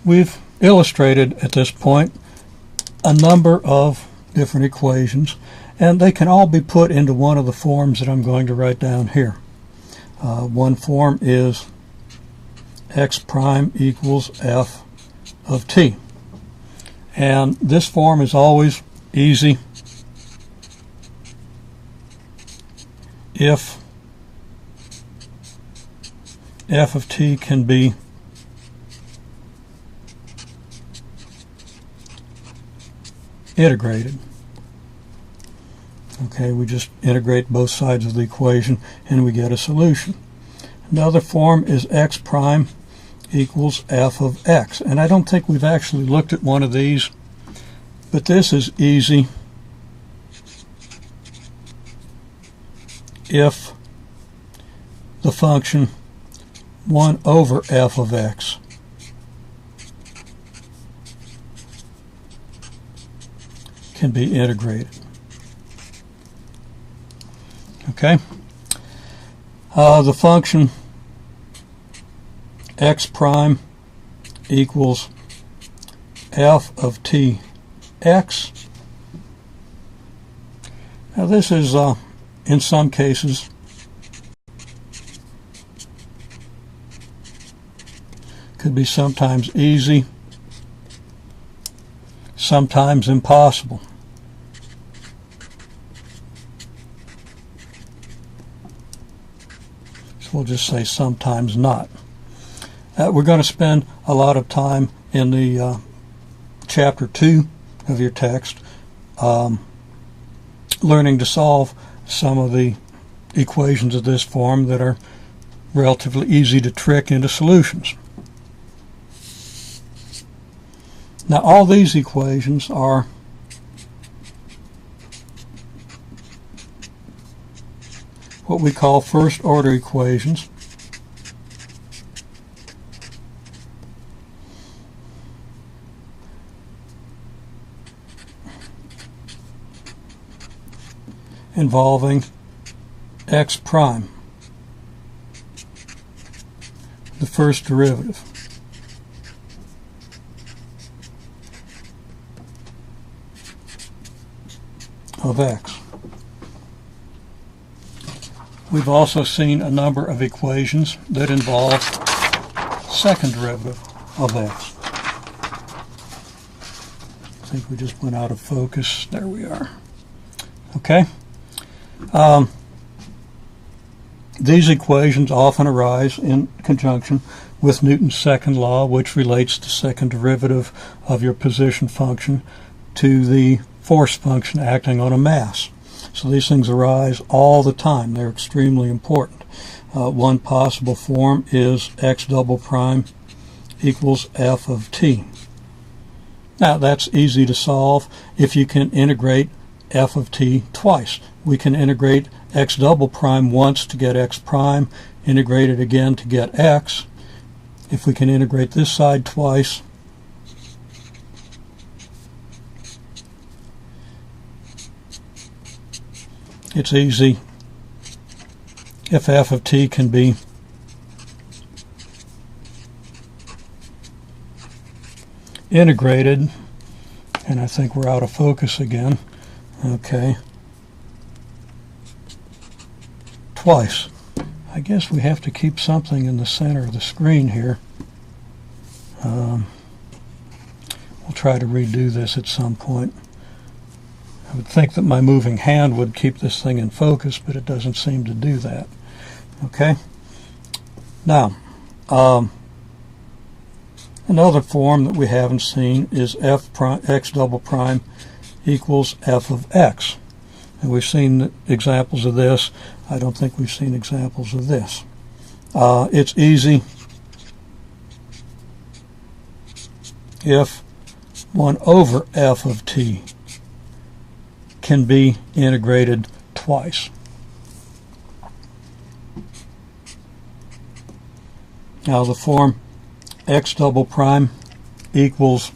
we've illustrated at this point a number of different equations, and they can all be put into one of the forms that I'm going to write down here. One form is x prime equals f of t. And this form is always easy if f of t can be integrated. Okay, we just integrate both sides of the equation and we get a solution. Another form is x prime equals f of x. And I don't think we've actually looked at one of these, but this is easy if the function 1 over f of x can be integrated. Okay? The function x prime equals f of t x. Now this is, in some cases, could be sometimes easy, sometimes impossible. So we'll just say sometimes not. We're going to spend a lot of time in the chapter 2 of your text learning to solve some of the equations of this form that are relatively easy to trick into solutions. Now all these equations are what we call first order equations. Involving x prime, the first derivative. Of x. We've also seen a number of equations that involve second derivative of x. I think we just went out of focus. There we are. Okay. These equations often arise in conjunction with Newton's second law, which relates the second derivative of your position function to the force function acting on a mass. So these things arise all the time. They're extremely important. One possible form is x double prime equals f of t. Now that's easy to solve if you can integrate f of t twice. We can integrate x double prime once to get x prime, integrate it again to get x. If we can integrate this side twice, it's easy if f of t can be integrated, and I think we're out of focus again. Okay. Twice. I guess we have to keep something in the center of the screen here. We'll try to redo this at some point. I would think that my moving hand would keep this thing in focus, but it doesn't seem to do that. Okay? Now, another form that we haven't seen is x double prime equals f of x. And we've seen examples of this. I don't think we've seen examples of this. It's easy if 1 over f of t can be integrated twice. Now the form x double prime equals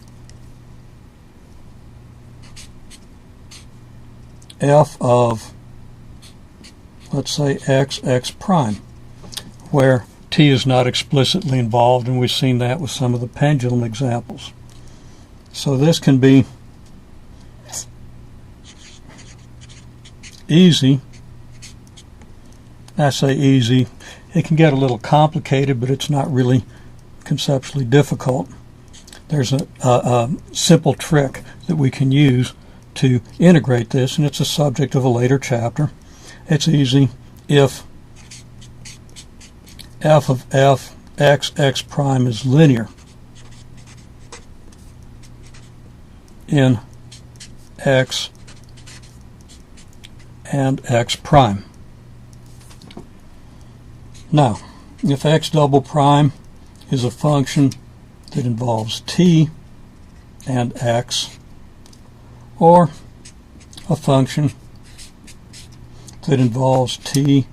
f of, let's say, x prime, where t is not explicitly involved, and we've seen that with some of the pendulum examples. So this can be easy. I say easy. It can get a little complicated, but it's not really conceptually difficult. There's a simple trick that we can use to integrate this, and it's a subject of a later chapter. It's easy if f of f x prime is linear in x and x prime. Now, if x double prime is a function that involves t and x, or a function that involves t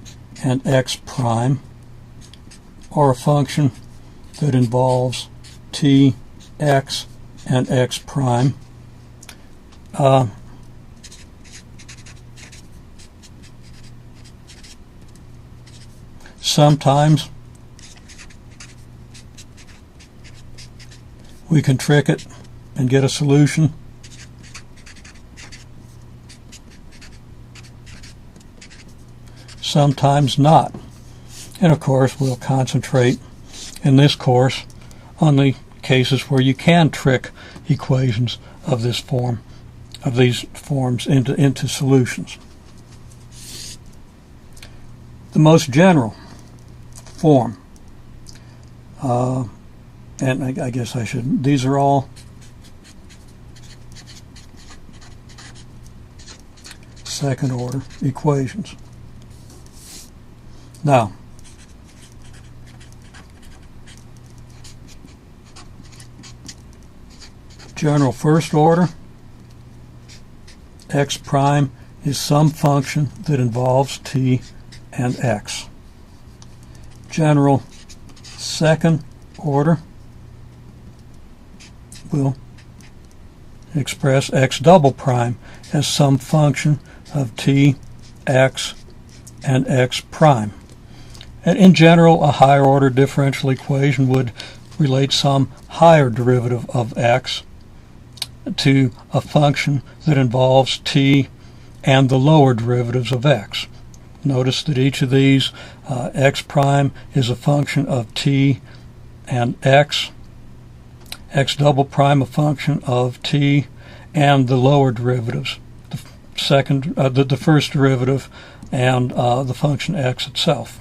and x prime, or a function that involves t, x, and x prime, sometimes we can trick it and get a solution. Sometimes not. And of course, we'll concentrate in this course on the cases where you can trick equations of this form, of these forms into solutions. The most general form, and I guess I should, these are all second order equations. Now, general first order, x prime is some function that involves t and x. General second order will express x double prime as some function of t, x, and x prime. And in general, a higher order differential equation would relate some higher derivative of x to a function that involves t and the lower derivatives of x. Notice that each of these, x prime is a function of t and x, x double prime a function of t and the lower derivatives, the first derivative and the function x itself.